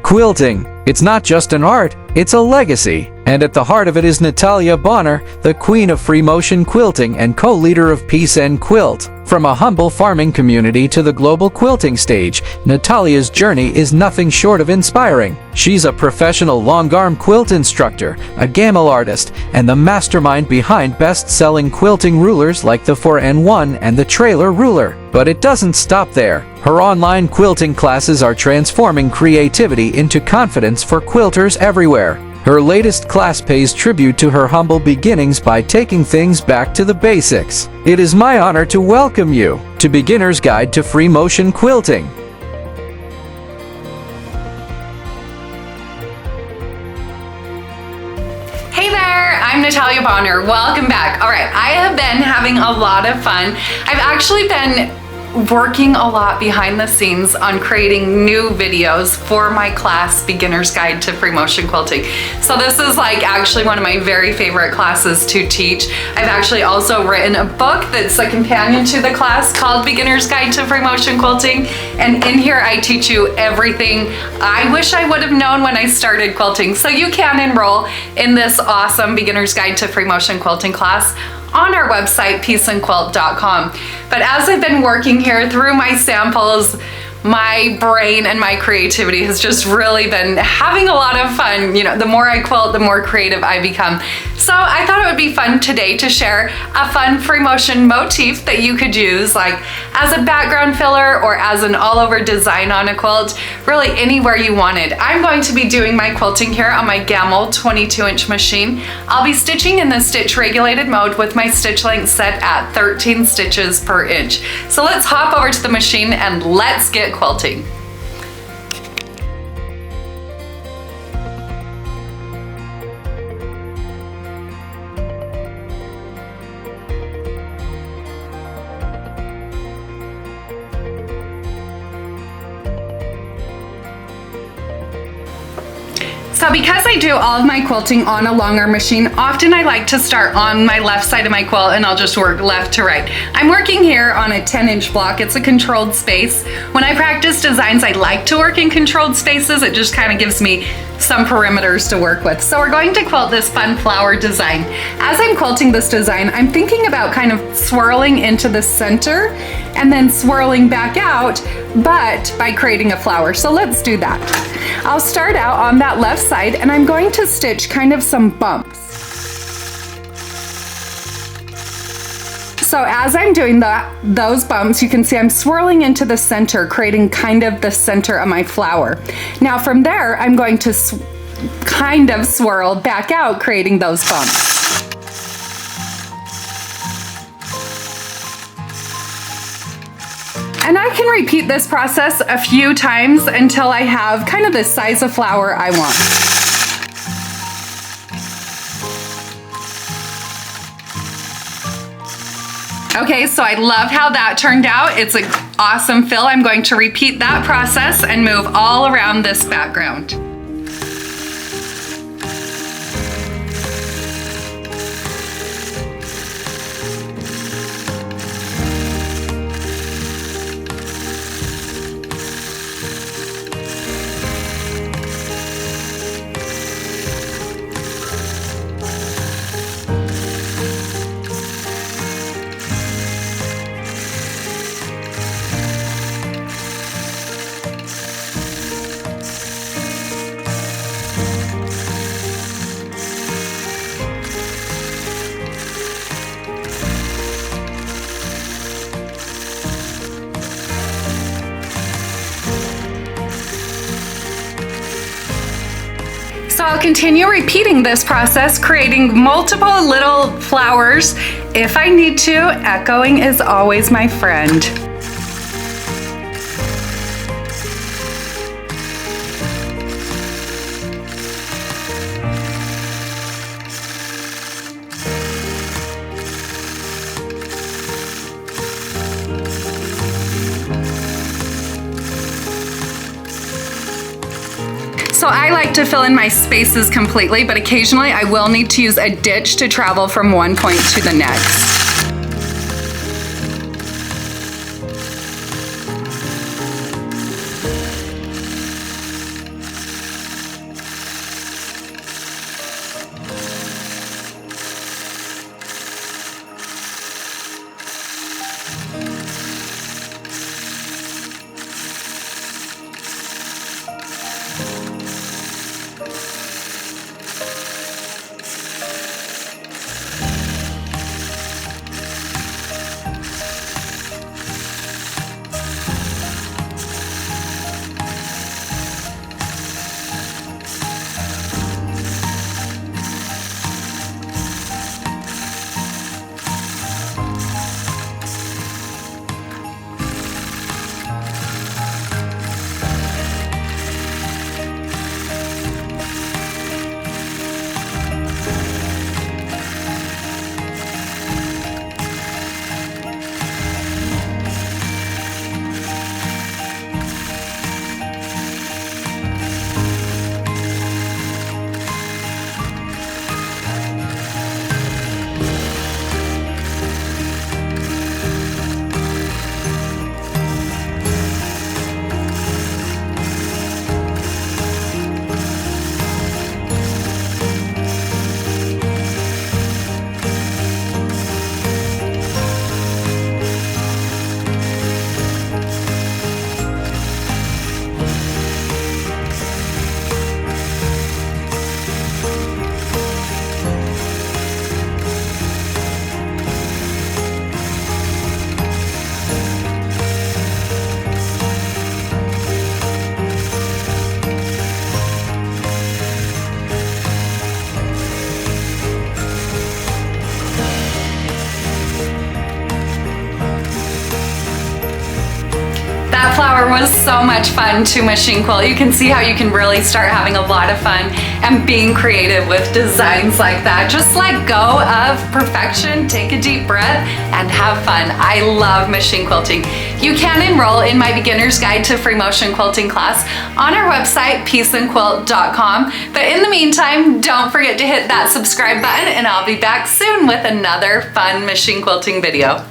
Quilting. It's not just an art, it's a legacy. And at the heart of it is Natalia Bonner, the queen of free motion quilting and co-leader of Peace and Quilt. From a humble farming community to the global quilting stage, Natalia's journey is nothing short of inspiring. She's a professional long-arm quilt instructor, a gammal artist, and the mastermind behind best-selling quilting rulers like the 4N1 and the Trailer Ruler. But it doesn't stop there. Her online quilting classes are transforming creativity into confidence for quilters everywhere. Her latest class pays tribute to her humble beginnings by taking things back to the basics. It is my honor to welcome you to Beginner's Guide to Free Motion Quilting. Hey there, I'm Natalia Bonner. Welcome back. All right, I have been having a lot of fun. I've actually been working a lot behind the scenes on creating new videos for my class, Beginner's Guide to Free Motion Quilting. So this is like actually one of my very favorite classes to teach. I've actually also written a book that's a companion to the class called Beginner's Guide to Free Motion Quilting. And in here I teach you everything I wish I would have known when I started quilting. So you can enroll in this awesome Beginner's Guide to Free Motion Quilting class on our website, peaceandquilt.com. But as I've been working here through my samples, my brain and my creativity has just really been having a lot of fun. You know, the more I quilt, the more creative I become. So I thought it would be fun today to share a fun free motion motif that you could use like as a background filler or as an all-over design on a quilt, really anywhere you wanted. I'm going to be doing my quilting here on my Gammal 22-inch machine. I'll be stitching in the stitch regulated mode with my stitch length set at 13 stitches per inch. So let's hop over to the machine and let's get quilting. So because I do all of my quilting on a long arm machine, often I like to start on my left side of my quilt and I'll just work left to right. I'm working here on a 10-inch block. It's a controlled space. When I practice designs, I like to work in controlled spaces. It just kind of gives me some perimeters to work with. So we're going to quilt this fun flower design. As I'm quilting this design, I'm thinking about kind of swirling into the center and then swirling back out, but by creating a flower. So let's do that. I'll start out on that left side and I'm going to stitch kind of some bumps. So as I'm doing those bumps, you can see I'm swirling into the center, creating kind of the center of my flower. Now from there, I'm going to kind of swirl back out, creating those bumps. And I can repeat this process a few times until I have kind of the size of flower I want. Okay, so I love how that turned out. It's an awesome fill. I'm going to repeat that process and move all around this background. So I'll continue repeating this process, creating multiple little flowers if I need to. Echoing is always my friend. So I like to fill in my spaces completely, but occasionally I will need to use a ditch to travel from one point to the next. hour was so much fun to machine quilt. You can see how you can really start having a lot of fun and being creative with designs like that. Just let go of perfection, take a deep breath, and have fun. I love machine quilting. You can enroll in my beginner's guide to free motion quilting class on our website, peaceandquilt.com. But in the meantime, don't forget to hit that subscribe button, and I'll be back soon with another fun machine quilting video.